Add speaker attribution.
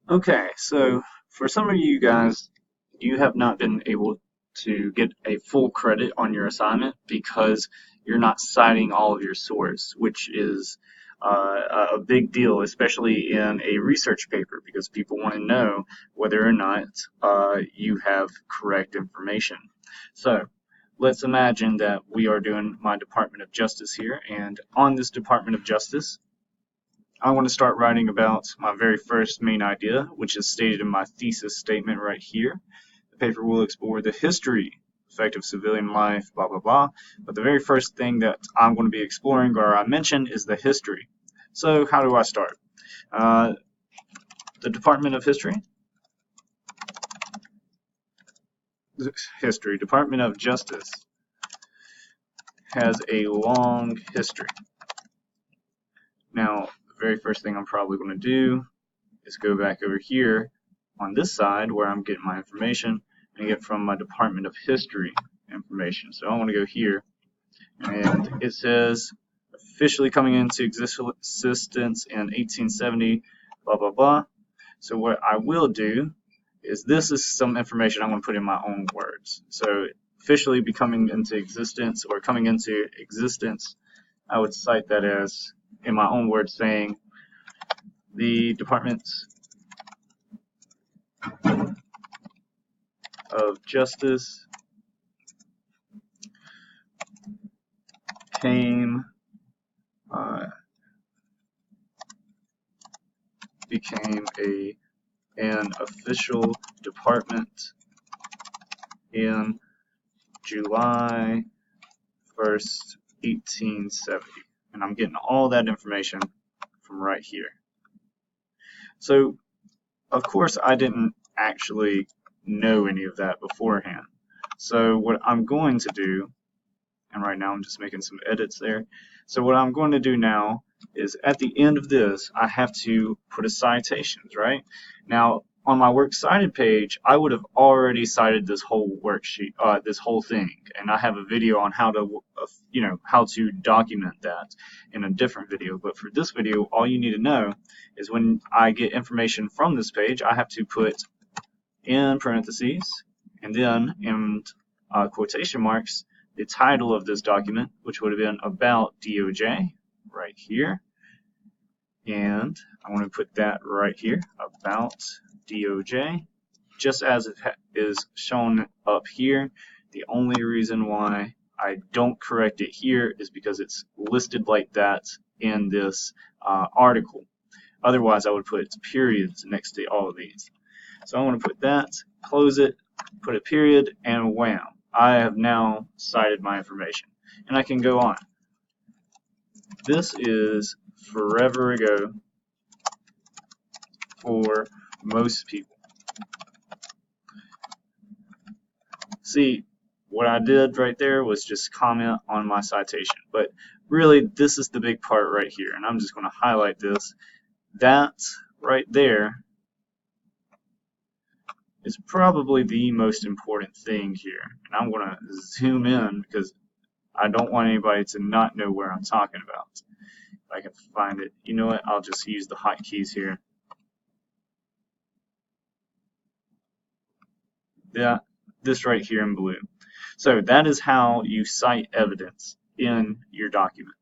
Speaker 1: Okay, so for some of you guys, you have not been able to get a full credit on your assignment because you're not citing all of your source, which is a big deal, especially in a research paper, because people want to know whether or not you have correct information. So let's imagine that we are doing my Department of Justice here, and on this Department of Justice, I want to start writing about my very first main idea, which is stated in my thesis statement right here. The paper will explore the history effect of civilian life, blah, blah, blah. But the very first thing that I'm going to be exploring, or I mentioned, is the history. So how do I start? Uh, the Department of Department of Justice has a long history. Now, the very first thing I'm probably going to do is go back over here on this side where I'm getting my information and get from my Department of History information. So I want to go here, and it says officially coming into existence in 1870, blah, blah, blah. So what I will do is, this is some information I'm going to put in my own words. So officially becoming into existence, or coming into existence, I would cite that as, in my own words, saying the Department of Justice became an official department in July 1st, 1870. And I'm getting all that information from right here. So, of course, I didn't actually know any of that beforehand. So what I'm going to do, and right now I'm just making some edits there. So what I'm going to do now is, at the end of this, I have to put a citations, right? Now, on my works cited page, I would have already cited this whole worksheet, this whole thing, and I have a video on how to, how to document that in a different video. But for this video, all you need to know is, when I get information from this page, I have to put in parentheses and then in quotation marks the title of this document, which would have been about DOJ, right here. And I want to put that right here, about DOJ, just as it is shown up here. The only reason why I don't correct it here is because it's listed like that in this article. Otherwise, I would put periods next to all of these. So I want to put that, close it, put a period, and wham, I have now cited my information. And I can go on. This is forever ago for most people. See, what I did right there was just comment on my citation. But really, this is the big part right here. And I'm just going to highlight this. That right there is probably the most important thing here. And I'm going to zoom in because I don't want anybody to not know where I'm talking about. If I can find it. You know what? I'll just use the hotkeys here. Yeah, this right here in blue. So that is how you cite evidence in your document.